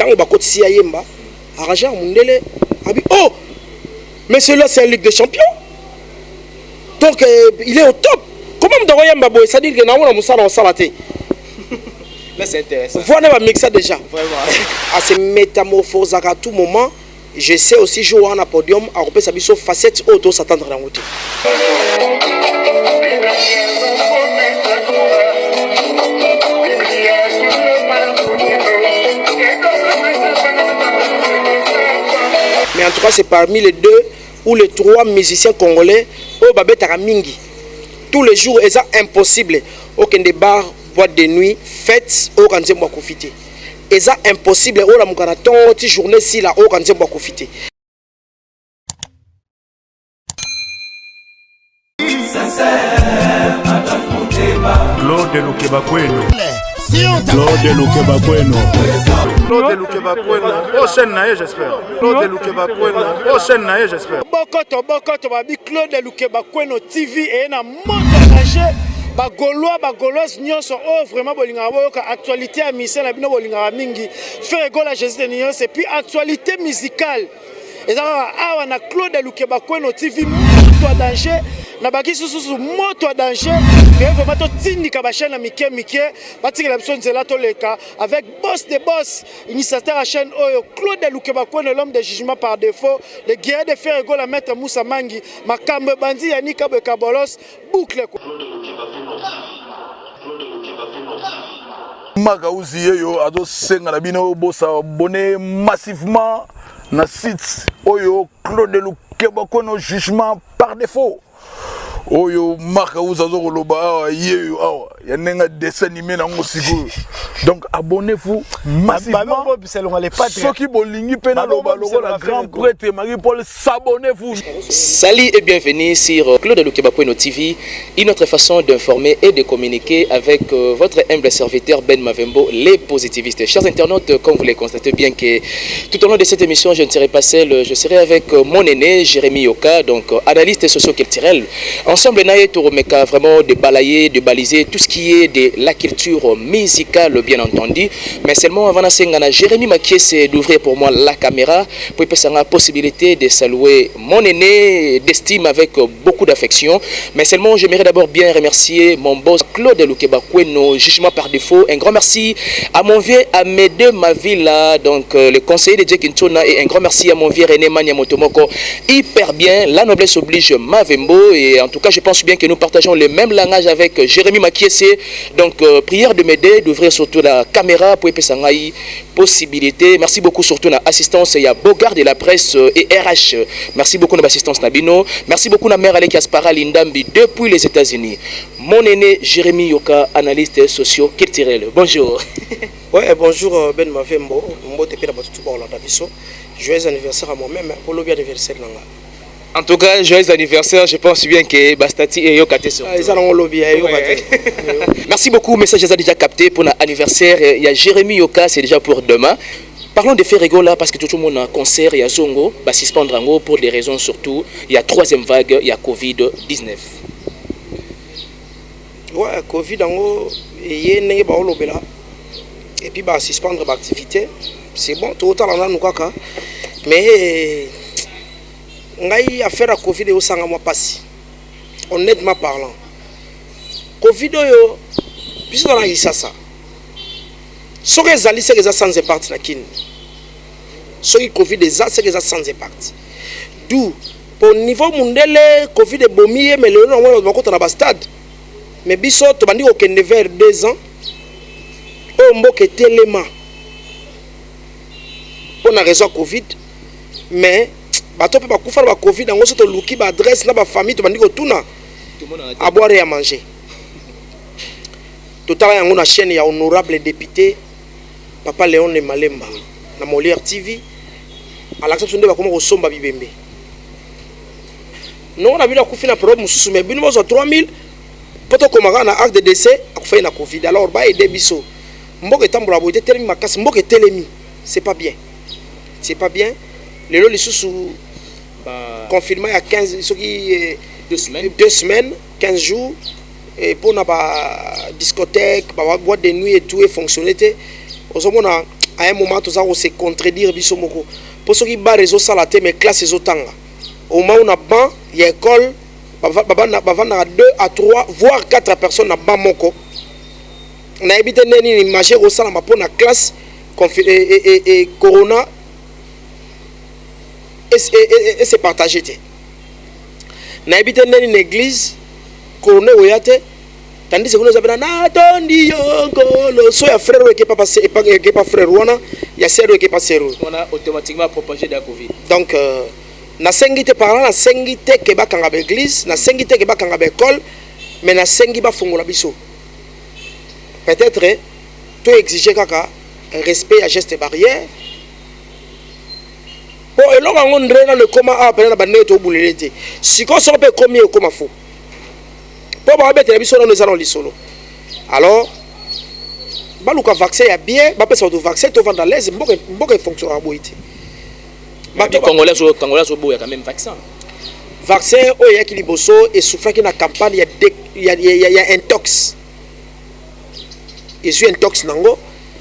Tango bakotisi yemba, arrangé à Mundele, a dit oh, mais celui-là c'est un Ligue des Champions. Donc il est au top. Comment me yemba boy, ça dit que na on musala salate. Là c'est intéressant. Voilà va mixer déjà. Vraiment. À se métamorphose à tout moment. Je sais aussi jouer en podium à repérer sa biso facette auto s'attendre dans l'autre. Mais en tout cas, c'est parmi les 2 ou les 3 musiciens congolais au Babetara Mingi. Tous les jours, c'est impossible. Aucun des bars, boîtes de nuit, fêtes, aucun de profiter. Et ça impossible au la mukanaton ti journée si la aucun de profiter. Claude Lukebakweno. Claude Lukebakweno. Claude Lukebakweno. Prochaine naïe, j'espère. Claude Lukebakweno. Prochaine naïe, j'espère. Bokoto babi Claude Lukebakweno TV et na montage Bagoloise nyonso oh vraiment bolinga boyoka actualité à mission na bino bolinga mingi faire gola Jésus de nyonso et puis actualité musicale et ça awa na Claude Lukebakweno TV moto danger na baki susu moto danger et vraiment to tindika ba chaîne mike batikela biso nzela to leka avec boss de boss initiateur à chaîne oyo Claude Lukebakweno l'homme de jugement par défaut le guerrier de faire gola maître Moussa Mangi makambe bandi yanika bekabolos boucle Magauzi yeyo ado senga na bino bosa abonné massivement na site oyo Claude Lukebakweno jugement par défaut. Oyo Magauzi azo koloba yeyo awa ya nenga dessin animé na ngosigo. Donc abonnez-vous massivement. Ceux qui bolingi pena loba la grand prêtre Marie-Paul, s'abonnez-vous. Salut et bienvenue sur Claude Lukebakweno TV, une autre façon d'informer et de communiquer avec votre humble serviteur Ben Mavembo, les positivistes. Chers internautes, comme vous le constatez bien que tout au long de cette émission, je ne serai pas seul, je serai avec mon aîné Jérémy Yoka, donc analyste socio-culturel. Ensemble, Naye Touromeka, vraiment de balayer, de baliser tout ce qui est de la culture musicale, bien entendu. Mais seulement avant de Jérémy Makiese d'ouvrir pour moi la caméra pour passer la possibilité de saluer mon aîné d'estime avec beaucoup d'affection. Mais seulement, j'aimerais d'abord bien remercier mon boss Claude Lukebakweno, jugement par défaut. Un grand merci à mon vieux Amédée Mavila, donc le conseiller de Jack Intona, et un grand merci à mon vieux René Mania Motomoko. Hyper bien, la noblesse oblige Mavembo, et en tout cas, je pense bien que nous partageons le même langage avec Jérémy Makiese. Donc, prière de m'aider, d'ouvrir surtout la caméra pour épais possibilité. Merci beaucoup surtout à l'assistance. Il y a Bogard de la presse et RH. Merci beaucoup à l'assistance Nabino. Merci beaucoup à mère Alek Aspara Lindambi depuis les États-Unis. Mon aîné Jérémy Yoka, analyste socio-culturel. Bonjour. Ouais, bonjour Ben Mavembo. Joyeux anniversaire à moi-même. Pour le bien anniversaire. En tout cas, joyeux anniversaire. Je pense bien que Bastati et Yoka sont. Merci beaucoup. Message déjà capté pour l'anniversaire. Il y a Jérémy Yoka, c'est déjà pour demain. Parlons de Ferrego là parce que tout le monde a un concert, il y a Zongo, bah suspendre pour des raisons surtout. Il y a troisième vague, il y a Covid-19. Ouais, Covid et puis bah suspendre l'activité. C'est bon, tout autant là nous quoi. Mais ngai affaire à Covid au sanga moi passe. Honnêtement parlant. Covid yo puisque on a eu ça. Ce que les alliés c'est que ça sans impact na kin. Ce qui Covid déjà c'est que ça sans impact. D'où pour niveau mondial Covid est bomier mais le on va contre na stade. Mais biso to bandi au kende vers 2 ans. O mboke telema. Pour la raison Covid mais bato pe ba kufa ba Covid ngo so to luki ba adresse na ba famille to bandi ko tuna à boire et à manger. Tout à l'heure, on a une chaîne, il y a honorable député Papa Léon de Malemba, dans Molière TV, à l'acception de comment on somba bibembe. Nous on a vu la Covid na problème sous mais bino zo 3000 poto komanga na acte de décès a fait na Covid. Alors ba aider biso. Mboke tambola boité telemi makasi mboke telemi. C'est pas bien. C'est pas bien. Les lots les sous confirmé il y a 15 ce qui 2 semaines, 15 jours. Et pour la discothèque, boîte de nuit et tout est fonctionné. On a à un moment tout ça on se contredire biso moko pour ceux qui ba réseau salaté mais classe les otanga au moment où on a ban il y a école baba na 2 à 3 voire 4 personnes na ban moko na habité neni ni marché au salama pour na classe et corona et c'est partagé na habité neni une église corona oyate tandis que nous avons na tondi yongolo so ya frère qui pas passer et pas frère wana ya sœur qui pas sœur on a automatiquement propagé la Covid. Donc na sengite parlant na sengite ke ba kanga église na sengite ke ba kanga école mais na sengi ba fongola biso peut-être to exiger kaka respect à gestes barrières bon et là on ndrena le comment après na bande to bulelete siko so pe combien comment faux pour ba bete biso na nous allons lisolo alors baluka vaccin ya bien ba pesa to vaccin to vendre l'aise mboka fonctionne à boité Les Congolais sont quand même vaccin. Vaccin, il y a qui liboso et souffre qui na campagne il y a intox. Il y a intox nango.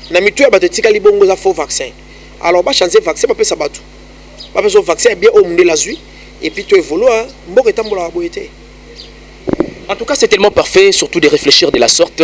Na mitu ya batetika libongo za faux vaccin. Alors ba changer vaccin pas pesa batu. Ba pesa vaccin bien au monde la zui et puis tu évolues mboka tambola boité. En tout cas, c'est tellement parfait surtout de réfléchir de la sorte.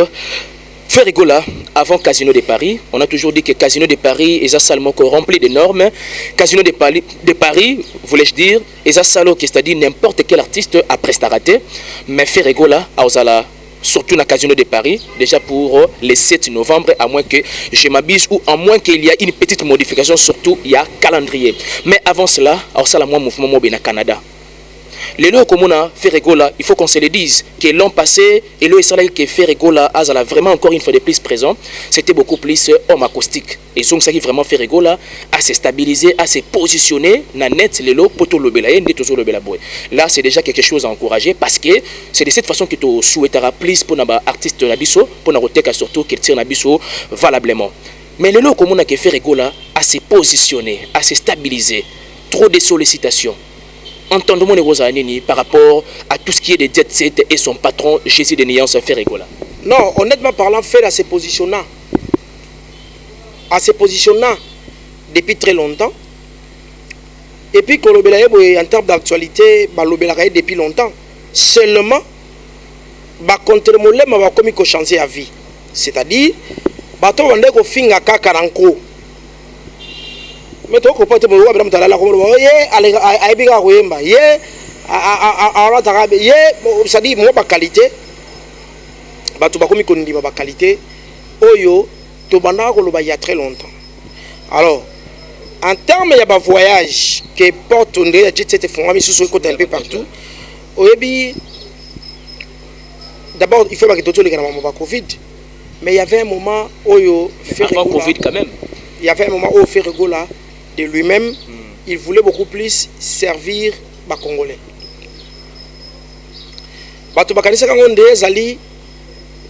Faire rigola avant Casino de Paris. On a toujours dit que Casino de Paris est un salle rempli de normes. Casino de Paris, voulais-je dire, est un salle qui c'est-à-dire n'importe quel artiste a presté à rater. Mais faire rigola à Osala, surtout dans Casino de Paris, déjà pour le 7 novembre, à moins que je m'abuse ou à moins qu'il y ait une petite modification, surtout il y a calendrier. Mais avant cela, à Osala, moi, mouvement mobile au Canada. Les lots comme on a fait rigola, il faut qu'on se le dise que l'an passé et le salaire qui fait rigola a vraiment encore une fois de plus présent, c'était beaucoup plus homme acoustique et donc ça qui vraiment fait rigola à se stabiliser, à se positionner na net les lots pour tout le belayen de toujours le belaboy. Là c'est déjà quelque chose à encourager parce que c'est de cette façon que tu souhaiteras plus pour nos artistes nabiso pour nos reteka surtout qu'ils tirent nabiso valablement. Mais les lots comme on a fait rigola à se positionner, à se stabiliser, trop de sollicitations. Entendons les Rosanini par rapport à tout ce qui est de jet set et son patron Jésus de Néance fait rigola. Non, honnêtement parlant, faire à se positionnant depuis très longtemps. Et puis qu'on l'obélaye en termes d'actualité, l'obélaye depuis longtemps. Seulement, contre mon lait m'a commis qu'on changer à vie. C'est-à-dire, bateau on est qu'on finga kakaranko. Mais tu comprends que tu as dit que qualité qualité il y a très longtemps. Alors en termes de voyage qui porte un peu partout d'abord il faut que tu aies Covid mais il y avait un moment où avant Covid quand même il y avait un moment où Ferregola de lui-même, il voulait beaucoup plus servir les Congolais. Bato bakanisa kango ndezali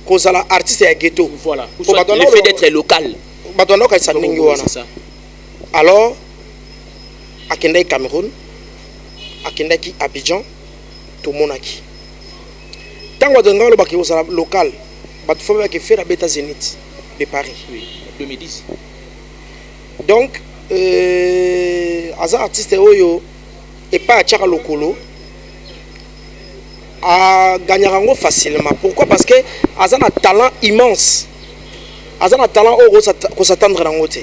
kozala artiste ya ghetto. Voilà. Le fait d'être local. Bato na kanisa ningi wana. Alors akendai Cameroun, akendaki Abidjan, tout monaki. Tango donga lo baki kozala local, bato faut ba ke faire beta Zénith de Paris. Oui, 2010. Donc Aza artiste oyo et pas à Tchara Lokolo a gagné facilement. Pourquoi? Parce que Aza a un talent immense. Aza a un talent qu'on s'attendre dans l'autre.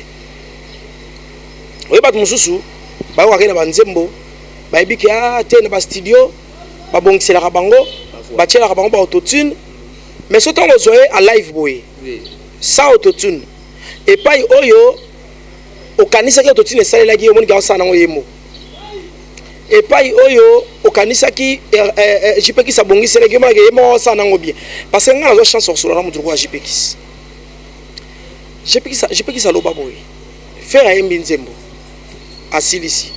Oui, bah mususu, bah on a gagné banzembo, bah ibi qui a été dans studio, bah bon c'est la rabango, bah tiens la rabango bah autotune, mais ce temps on à live boy, sans autotune. Et pas oyo au kanisa qui autotune ça là qui au monde qui a ça dans yemo. Et pas oyo au kanisa qui JP qui s'abongi c'est là qui yemo ça dans bien. Parce que on a une chanson sur la mutuko JP qui. JP qui ça loba boy. Faire un binzembo. Asilisi.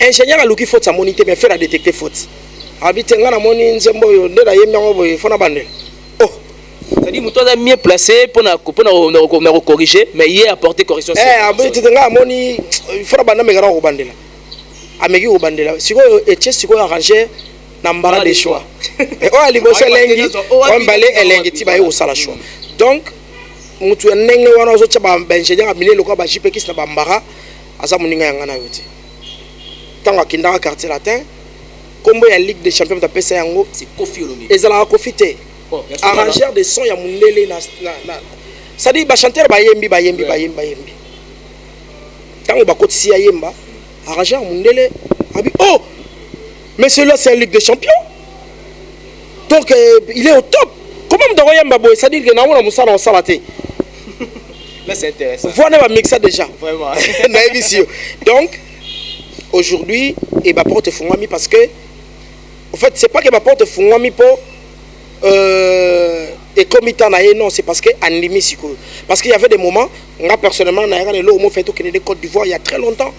Ingénieur a luki faute sa monité mais faire à détecter faute. Habite nga na moni nzembo yo ndela yemya boy fona bande. Oh. C'est-à-dire que tu es mieux placé pour corriger, mais il y a apporté correction. Tu il faut abandonner mes grands bandela. Amegi au bandela. Si vous êtes si vous arrangez, n'embarras les choix. Et oh, les gosses lengi, on balait et lengi tibaye au sala choix. Donc, mutu ndenge wana ozotia ba ingénieur abine lokwa ba JP kisi na bambara aza moninga yanga na yote tango akindaka quartier latin kombo ya Ligue des Champions tapesa yango c'est Kofi Olomide ezala profiter arrangeur de son ya mundele na ça dit ba chanteur bayembi tango ba kotisi ya yemba arrangeur mundele abi oh mais celui-là c'est un Ligue des Champions donc il est au top. Comment me yemba boy ça dit que na wona musala salate. Là c'est intéressant. Voilà va mixer déjà. Vraiment. Donc aujourd'hui et ma porte fungami parce que en fait c'est pas que ma porte fungami pour et comité na non c'est parce que animi siko parce qu'il y avait des moments moi personnellement na regardé le homo fait au Canada Côte d'Ivoire il y a très longtemps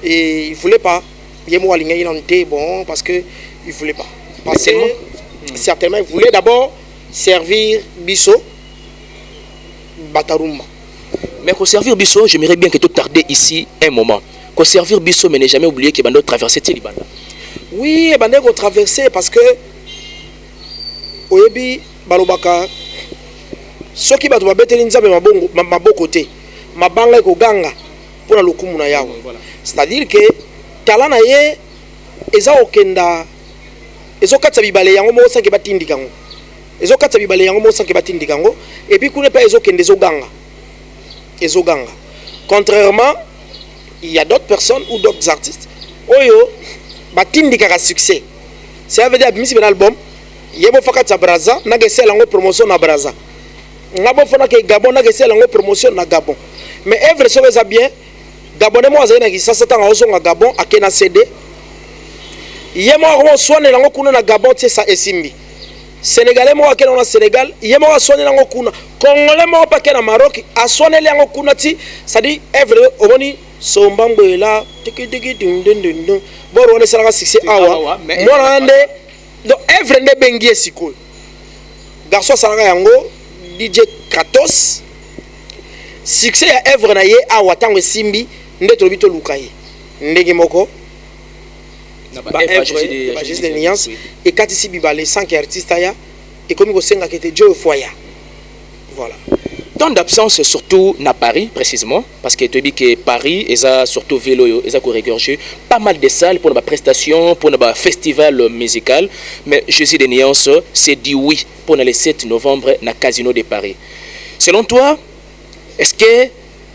et il voulait pas yemo aligné il bon parce que il voulait pas parce que certainement il voulait d'abord servir biso batarumba. Mais pour servir biso j'aimerais bien que tu tardes ici un moment. Pour servir biso mais ne jamais oublier que bando traverser Tilibanda. Oui, bando ko traverser parce que oyebi balobaka soki bato babeteli nzambe maboko te mabanga ko ganga pour le kumu na yawo. C'est-à-dire que talana ye eza okenda ezokatsa bibale yango mo sanke batindika ngo. Ezokatsa bibale yango mo sanke batindika ngo et puis kuna pa ezokende ezoganga. Contrairement, il y a d'autres personnes ou d'autres artistes oyo batindika ka succès. Ça veut dire misi ben album yebo fakatsa braza na gesela ngo promotion na braza. Ngabo fona ke Gabon na gesela ngo promotion na Gabon. Mais œuvre so ça bien Gabonais mo azana ki sasa tanga ozonga Gabon akena CD. Yemo ko soane lango kuna na Gabon tie sa esimbi. Sénégalais mo akena na Sénégal, yemo ko soane lango kuna. Congolais mo pa kena Maroc, asone lango kuna ti, ça dit œuvre oboni sombambo ela tiki ding boro on sala succès awa. Mo nande do œuvre nde bengi esiko. Garçon sala yango DJ Kratos. Succès ya œuvre na ye awa tango simbi nde to bito lukaye. Ndenge moko Juste des nuances et quand ici bibale 5 artistes aya et comme ko senga kete Joe Foya. Voilà. Tant d'absence surtout na Paris précisément parce que tu dis que Paris est surtout vélo et ça regorger pas mal de salles pour nos prestations pour nos festival musical mais Jésus des nuances c'est dit oui pour le 7 novembre na Casino de Paris. Selon toi est-ce que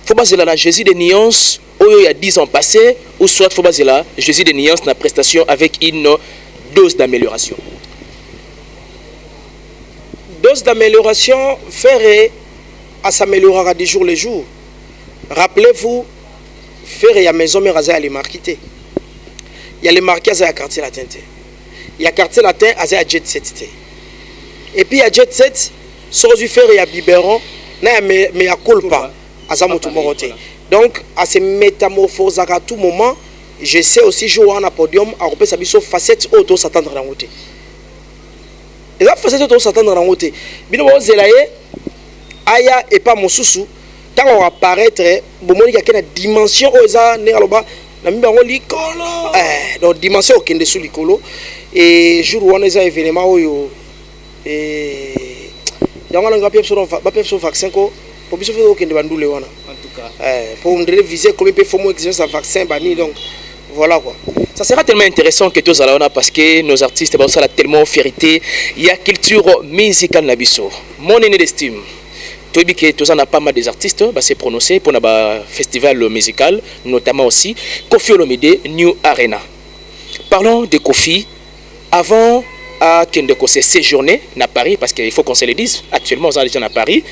faut baser la Jésus des nuances il y a 10 ans passés ou soit faut baser là Jésus des nuances na prestation avec une dose d'amélioration. Dose d'amélioration ferait à s'améliorer de jour les jours. Rappelez-vous faire il y a maison mais à les marquer. Il y a les marqués à quartier latin. Il y a quartier latin à jet set. Et puis il y a jet set sans du faire il y a biberon mais il y a culpa à ça motomoroté. Donc, à ces métamorphoses à tout moment, je sais aussi jouer en podium à repérer sa biso facette auto s'attendre dans côté. Et la facette auto s'attendre dans côté. Bino zelaye aya et pas mon sousou. Tant on va apparaître, bon il y a quelle dimension oza ne aloba na mbi bango likolo. Donc dimension okende sous likolo et jour où on est événement oyo et yango na ngapia so vaccin ko pour biso faire okende bandule wana. Pour me réviser comme il peut faire exercer un vaccin bani donc voilà quoi. Ça sera tellement intéressant que tous allons parce que nos artistes ça tellement fierté il y a culture musicale na biso mon aîné d'estime tu dis que tous on a pas mal des artistes bah c'est prononcé pour un festival musical notamment aussi Kofi Olomide New Arena. Parlons de Kofi avant à Kendeko s'est séjourné à Paris parce qu'il faut qu'on se le dise actuellement on est déjà à Paris.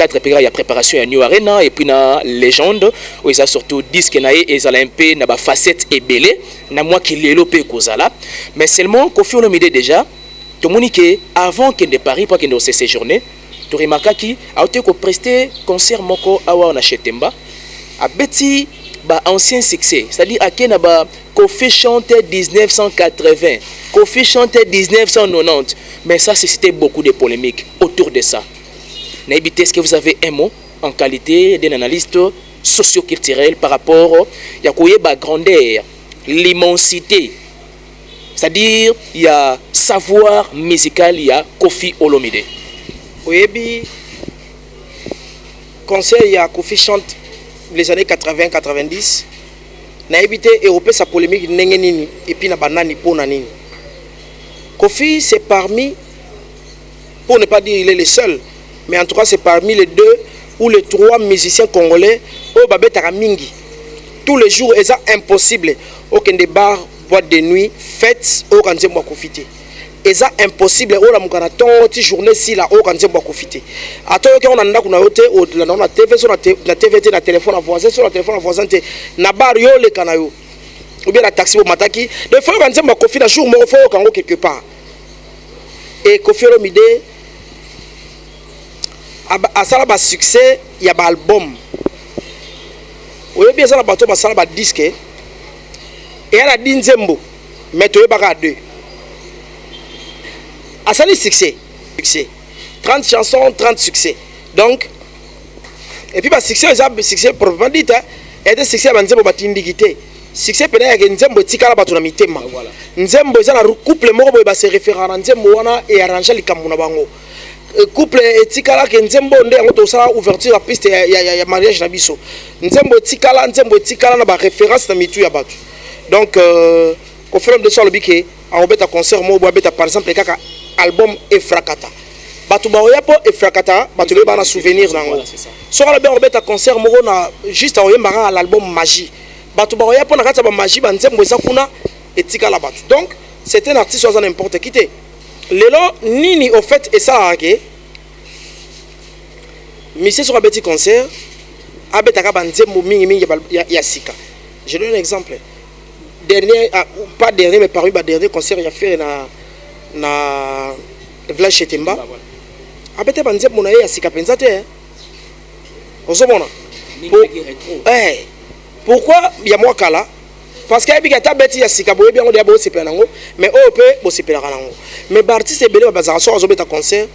4 il y a préparation à New Arena et puis na légende où ils a surtout disque naé et ça MP na ba facette et belé na moi qui lelo pe kozala mais seulement Koffi Olomide déjà tout le monde que avant qu'il de Paris pas qu'il de ces séjourner tu remarques qui a été ko prester concert moko awa na Chetemba a beti ba ancien succès c'est-à-dire à Kenya ba Koffi chantait 1980 Koffi chantait 1990 mais ça suscitait beaucoup de polémiques autour de ça. Est-ce que vous avez un mot en qualité d'un analyste socio-culturel par rapport à la grandeur, l'immensité, c'est-à-dire il y a savoir musical, il y a Koffi Olomide. Oui, concert il y a Koffi chante les années 80-90. Na évité européen sa polémique nini et puis na banani pour nani. Koffi c'est parmi, pour ne pas dire il est le seul, mais en tout cas c'est parmi les 2 ou les 3 musiciens congolais au babetaka mingi. Tous les jours c'est impossible aucun des bars, boîtes de nuit, fêtes au kanzembo Koffi. C'est impossible au la mukana tonti journée si la au kanzembo Koffi. Ato que on anda kuna yote au na TV sur la TVT na téléphone à voisin sur la téléphone à voisin na bar yo le kanayo. Ou bien la taxi au mataki. De fois kanzembo Koffi na jour mo faut kango quelque part. Et Koffi Olomide a ça ba succès il y a ba album. Ou bien ça la bateau ba ça ba disque. Et elle a dit nzembo mais tu ba 2. A ça le succès. 30 chansons, 30 succès. Donc et puis ba succès succès proprement dit et des succès ba nzembo ba tindigité. Succès pena ya nzembo tikala batu na mitema. Nzembo za na couple moko ba se référent na nzembo wana et arranger likambo na bango. Couple etikala ke nzembo nde yango to sala ouverture à piste ya mariage na biso. Nzembo etikala na ba référence na mitu ya batu. Donc Koffi Olomide so lobi ke a obeta concert mo bo beta par exemple kaka album Efrakata. Batu ba oya po Efrakata batu le ba na souvenir nango. So la ba obeta concert mo na juste a oyemba l'album Magie. Batu ba oya po na kata ba Magie ba nzembo eza kuna etikala batu. Donc c'est un artiste sans n'importe qui te. Lelo nini au fait et ça que monsieur sur un petit concert abetaka banzembo mingi ya sika. Je donne un exemple. Dernier pas dernier mais parmi ba dernier concert il a fait na village Chetemba. Abete banzembo na ya sika penza te. Ozomona. Pourquoi il y a moi kala parce que il y a ta bête ya sika boye bien on dia bo sepela nango mais o pe bo sepela nango mais artiste belé ba za so azobeta concert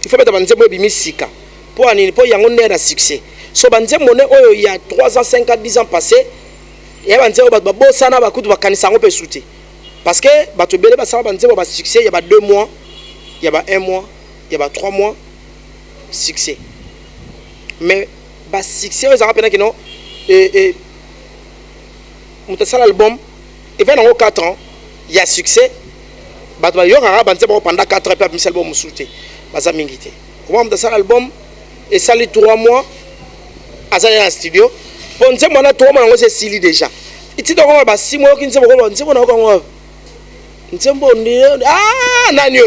il faut mettre banzembo bimi sika pour anini pour yango ndé na succès so banzembo ne oyo il y a 3 ans 5 ans 10 ans passé et banzembo ba bo sana ba kutu ba kanisa ngo pe souté parce que bato belé ba sa banzembo ba succès il y a 2 mois il y a 1 mois il y a 3 mois succès mais ba succès on rappelle que non et l'album il va dans 4 ans il y a succès il y aura pendant 4 ans puis l'album me soutient baza mingité comment on l'album et ça les 3 mois à ça en studio bon c'est moi 3 mois c'est sili déjà et tu dois ba 6 mois qui ne sait pas on na ko nzembo ni nani yo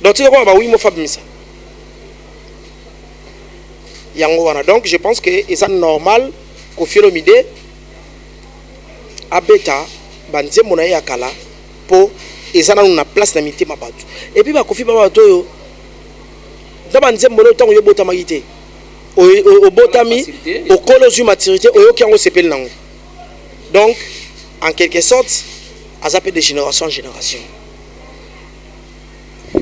donc tu dois ba oui mo fabimisa yango wana donc je pense que c'est normal Koffi Olomide abeta banzembo na yakala po ezana na place na mitima batu et puis ba Koffi ba bato yo da banzembo no tango yo botama yité o botami o kolozu maturité o yo kiango sepel nango donc en quelque sorte azapé de génération en génération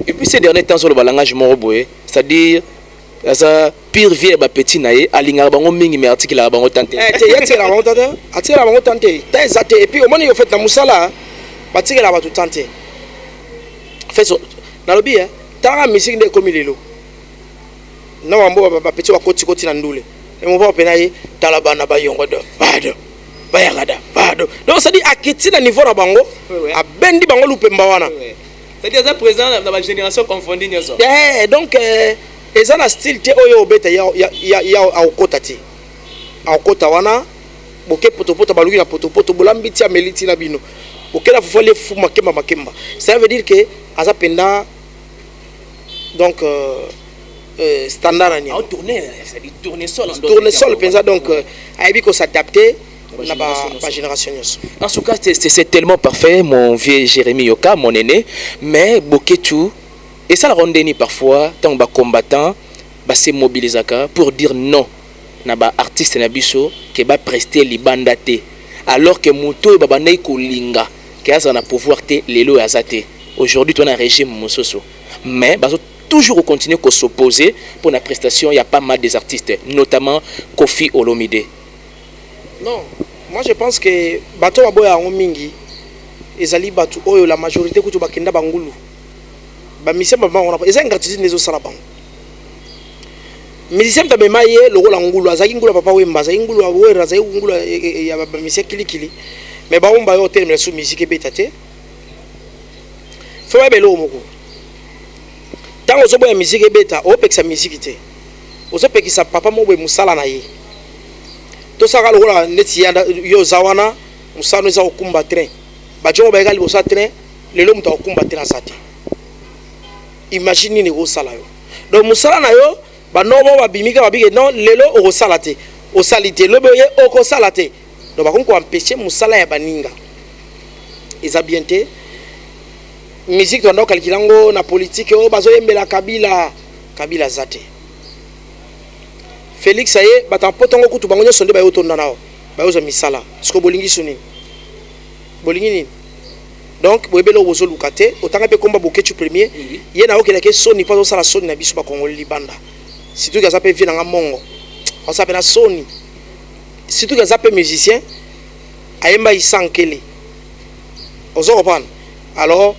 et puis ces derniers temps sur le balangage moroboé c'est-à-dire ça pire vieux ba petit naé alinga bango mingi mais article la bango tante yetela bango tante atela bango tante ta ezate et puis au moment yo fait na musala batike la batu tante fait so na lobi tanga musique de comme lelo na wambo ba petit wa koti na ndule et mon papa penaye tala bana ba yongo do bado bayagada bado donc ça dit akiti na niveau na bango a bendi bango lupemba wana c'est-à-dire ça présent dans la génération confondue nyoso donc et ça na style te oyo obeta ya aokota te aokota wana boke potopoto baluki na potopoto bolambiti ya meliti na bino boke na fofole fu makemba ça veut dire que aza penda donc standard ani tournesol penza donc ayebi ko s'adapter na ba génération nyos. En tout cas c'est tellement parfait mon vieux Jérémy Yoka mon aîné, mais Boketu et ça la rondeni parfois tant ba combattant ba se mobilisaka pour dire non na ba artiste na biso ke ba prester libanda te alors que moto ba bandai ko linga ke asa na pouvoir te lelo azate. Aujourd'hui on a un régime mososo mais bazo toujours continuer à s'opposer pour la prestation. Il y a pas mal des artistes, notamment Kofi Olomide. Non, moi je pense que bato baboya mingi ezali bato oyo la majorité kutu bakenda bangulu ba mission ba on a eza ingratitude nezo sala bango musicien tabe maye lokola ngulu azaki ngulu papa wemba azaki ngulu awera azaki ngulu ya ba mission kilikili mais ba omba yo terme sous musique betate faut ba belo moko tango zo boya musique beta o pekisa musique te ozo pekisa papa mo boy musala na ye to saka lokola neti yo zawana musano eza okumba train ba jongo ba egali bosa train lelo muta okumba train sate imagine ni ko sala yo donc musala na yo ba nobo ba bimika ba bige non lelo o sala te o salite lobe ye o ko sala te donc ba ko empêcher musala ya baninga eza bien te musique to ndo kalkilango na politique o bazo yembela kabila zate Félix aye bata potongo kutu bango nyo sonde ba yo tonda nao ba yo za misala siko bolingi suni bolingi ni donc boyebelo bozo lukate otanga pe komba Boketu premier ye na okela ke soni pas osala soni na biso ba Congolais libanda surtout que ça peut venir en mongo on s'appelle na soni surtout que ça peut musicien ayemba isankele ozo comprendre alors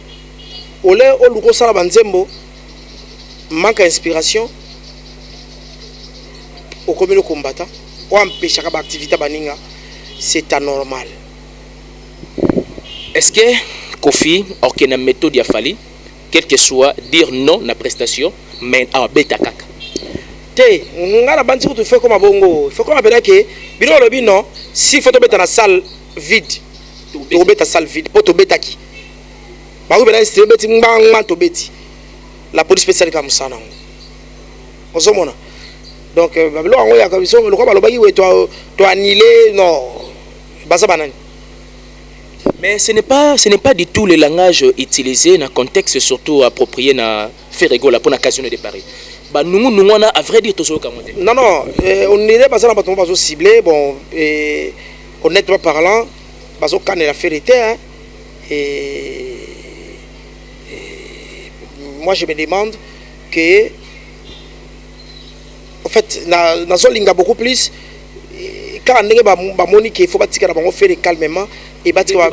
olé oluko sala banzembo manque d'inspiration au commun combattant ou empêcher chaque activité baninga c'est anormal. Est-ce que Kofi a une méthode ya fali quel que soit dire non na prestation mais en beta kaka te ngala banzi ko tu fais comme bongo faut comme appeler que bino lobi non si faut to beta na salle vide to beta salle vide pour to beta ki ba ko beta si beti ngba to beti la police spéciale comme ça non ozomona donc babelo ango ya kabiso le ko balobaki we to annuler non basa banani. Mais ce n'est pas du tout le langage utilisé dans le contexte surtout approprié dans Ferrego pour l'occasion de Paris. Bah nous on a à vrai dire tout ça non on n'est pas ça pas trop ciblé bon et honnêtement parlant parce qu'on a fait l'été hein et moi je me demande que en fait dans son linga beaucoup plus quand on est ba monique il faut pas tirer ba faire calmement et batika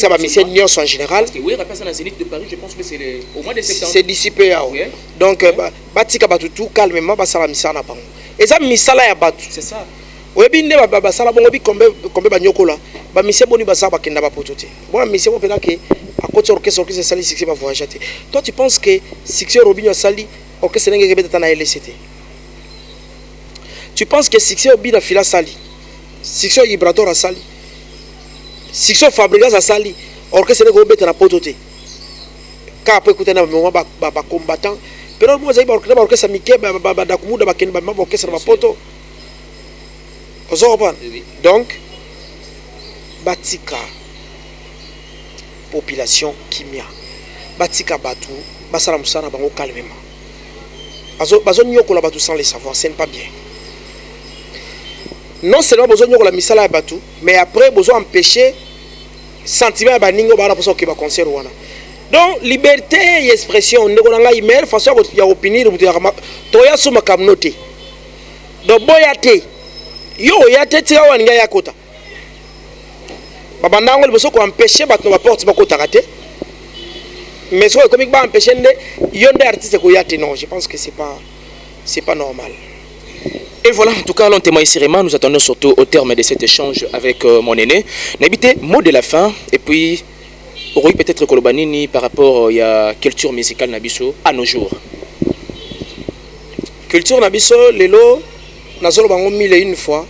ba mission nyos en général oui rappelle ça dans Zénith de Paris je pense que c'est au mois de septembre c'est dissipé okay. Donc batika ba tout calmement ba sala mission na bango et ça misala ya batu c'est ça oyebi nde ba sala bongo bi kombe ba nyokola ba mission boni ba sala ba kenda ba potote bon mission mo pena que à côté orchestre sali succès ba voyager. Toi tu penses que succès Robinho sali orchestre ngeke beta na LCT tu penses que succès Obina fila sali succès Ibrator sali succès Fabregas a sali orchestre ngeke beta na potote ka après écouter na moment ba combattant pero mo zai ba orchestre mike ba dakumuda ba kenda ba orchestre ba poto donc batika population kimia batika batu basala musana bango calmement bazo nyokola batu sans les savoir c'est pas bien non seulement besoin nyokola misala ya batu mais après besoin empêcher sentiment ya baningo bana poso ke ba concert wana donc liberté et expression ndeko nga email façon ya opinion mutu ya to ya suma kamnote do boyate yo ya tete wa nga ya kota baba nango liboso ko empêcher bato ba porte ba kota raté mais so comme ba empêcher nde yonde artiste ko yate non je pense que c'est pas normal. Et voilà, en tout cas, l'on témoigne sérieusement. Nous attendons surtout au terme de cet échange avec mon aîné. N'habitez mot de la fin et puis Roy peut-être Kolobanini par rapport à la culture musicale Nabiso à nos jours. Culture Nabiso lelo nazolo bango mille et une fois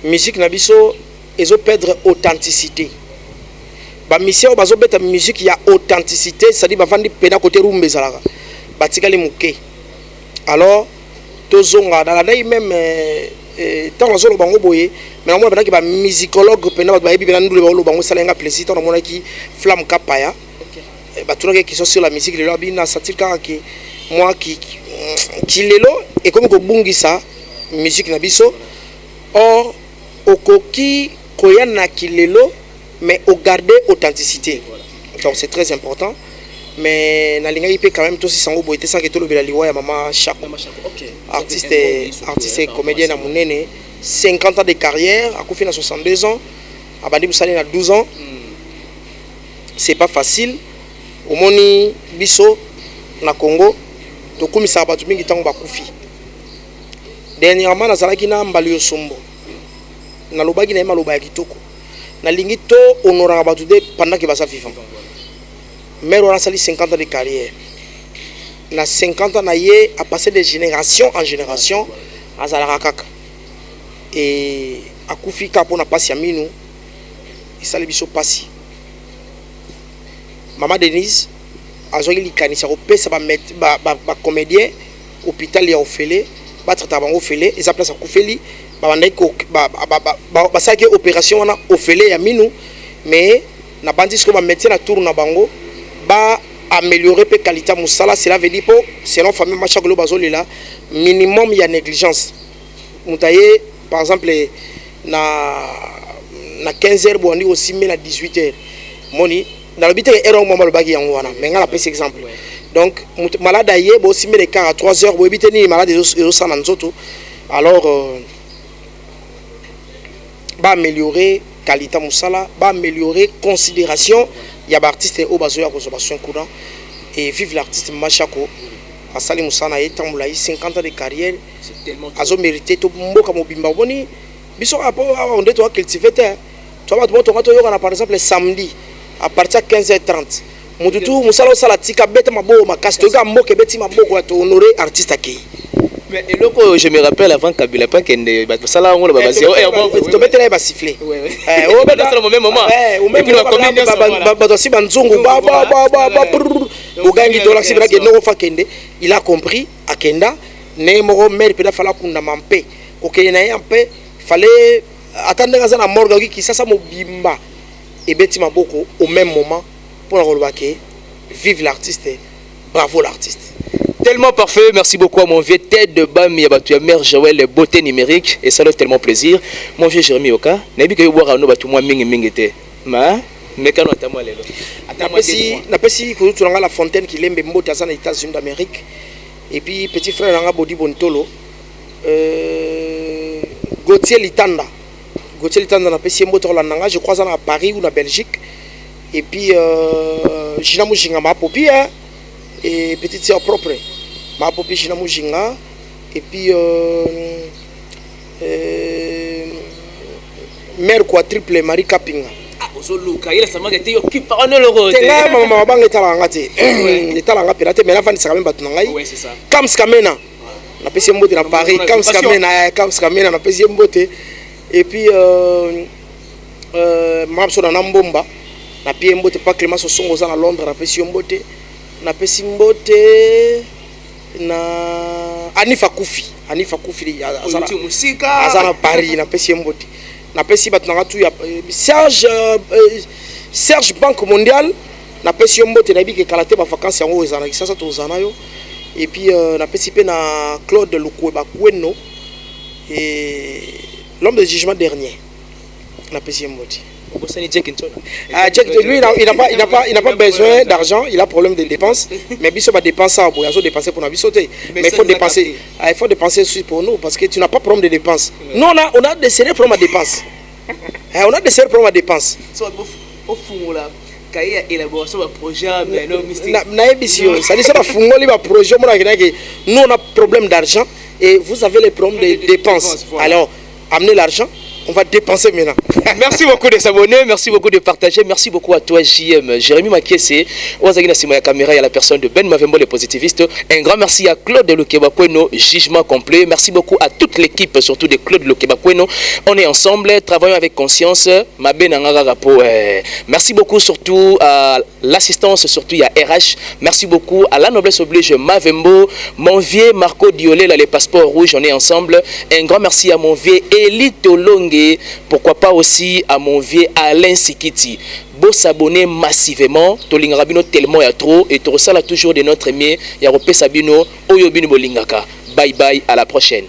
musique Nabiso ezo perdre authenticité. Ba mission bazo beta musique ya authenticité, c'est-à-dire ba vandi pena côté rumbe zalaka. Batika le muke. alors tozonga dans la même tant la zone bango boye mais on a ba musicologue pena ba yebi bena ndule ba lo bango salenga plaisir tant on a qui flamme kapaya ba tout qui sont sur la musique le lobby na satire que moi qui lelo et comme ko bungisa musique na biso or okoki koyana kilelo mais au garder authenticité donc c'est très important mais na linga ipe quand même tout si sango boité sans que tout le bela liwa ya mama Chako artiste et comédienne à monene 50 ans de carrière a couffé à 62 ans a bandi musali na 12 ans c'est pas facile au moni biso na Congo to kumisa batu mingi tango bakufi dernièrement nazalaki na mbali yo sombo na lobaki na maloba ya kitoko na lingi to honora batu de pendant que basa vivant mais on a sali 50 ans de carrière na 50 ans na ye a passé de génération en génération azala kaka et akufi ka pona pasi ya minu isali biso pasi Maman Denise azongi likanisa ko pesa ba comédien hôpital ya ofele ba traiter bango ofele eza place akufeli ba bandai ko ba saki opération wana ofele ya minu mais na bandi ko ba médecin na tour na bango ba améliorer pe qualité musala cela veut dire pour selon famille macha glo bazolela minimum ya négligence mutaye par exemple na 15h bo andi aussi mais na 18h moni dans le but erreur moment le bagi yango wana mais ngala pese exemple donc malade aye bo aussi mais les cas à 3h bo ebite ni malade ezo sana nzoto alors ba améliorer qualité musala ba améliorer considération ya ba artiste au bazo ya consommation courant et vive l'artiste Machako asali musana etambula 50 ans de carrière c'est tellement azo mérité to mboka mobimba boni biso apo on doit to cultiver tu vas to yoka par exemple samedi à partir de 15h30 mututu musala sala tika beta mabo makasi to ga mboke beti maboko to honorer artiste aki mais et loko je me rappelle avant Kabila pas kende ba sala ngolo ba basi to betela ba siffler o beta sala au même moment et puis la commune ba to si banzungu ba o gangi to la sibra ke no fa kende il a compris akenda ne mo mère peda fala kunda mampe OK na yampe fallait attendre dans la morgue qui ça mo bimba et beti maboko au même moment pour la relever vive l'artiste bravo l'artiste. Tellement parfait, merci beaucoup à mon vieux tête de Bam Yabatu mère Joël beauté numérique et ça fait tellement plaisir. Mon vieux Jérémy Oka, n'abi que voir à nous batu moi mingi té. Mais quand on t'a moi lelo. Na pesi ko tu la fontaine qui lembe mbota za na États-Unis d'Amérique et puis petit frère nga Bodi Bontolo Gauthier Litanda na pesi mboto la nanga je crois à Paris ou na Belgique et puis Gina Mujinga ma popi et petite sœur propre ma popi Gina Mujinga et puis mère quadruple Marie Kapinga ozoluka il sama que te occupe par le rôle tenga mama banga talanga te talanga pirate mais la fan ça même batu ngai ouais c'est ça Kams Kamena na pesi mbote na Paris Kams Kamena na pesi mbote et puis Mamso na Mbomba na pie mbote pas Clément Sosongo za na Londres na pesi mbote na Anifa Koufi azana Paris na pesi mbote na pesi bat na tu ya Serge Banque Mondiale na pesi mbote na biki kalate ba vacances yango ezana kisasa to zana yo et puis na pesi pe na Claude Lukweba Kweno et l'homme de jugement dernier na pesi mbote. Jack, lui, il n'a pas besoin d'argent, il a problème de dépenses. Mais Bisso va dépenser à Boyazo, dépenser pour nous sauter. Mais il faut dépenser aussi pour nous parce que tu n'as pas de problème de dépenses. Nous, on a des sérieux problèmes de dépenses. On a des sérieux problèmes de dépenses. Au fond, là, quand il y a élaboration d'un projet, mais non, mystique. Ça dit ça, projet, nous, on a problème d'argent et vous avez les problèmes de dépenses. Alors, amenez l'argent. On va dépenser maintenant. Merci beaucoup de s'abonner, merci beaucoup de partager, merci beaucoup à toi JM, Jérémy Makiese, Ozagina Simoya Caméra et à la personne de Ben Mavembo les positivistes. Un grand merci à Claude Lukebakweno, jugement complet. Merci beaucoup à toute l'équipe, surtout de Claude Lukebakweno. On est ensemble, travaillons avec conscience. Merci beaucoup surtout à l'assistance, surtout à RH. Merci beaucoup à la noblesse oblige Mavembo, mon vieux Marco Diolet, les passeports rouges, on est ensemble. Un grand merci à mon vieux Elite Olongue. Pourquoi pas aussi à mon vieux Alain Sikiti. Beau s'abonner massivement, Tolingarabino tellement y a trop et tout ça là toujours de notre aimé Yarope Sabino Oyobino Bolingaka. Bye bye, à la prochaine.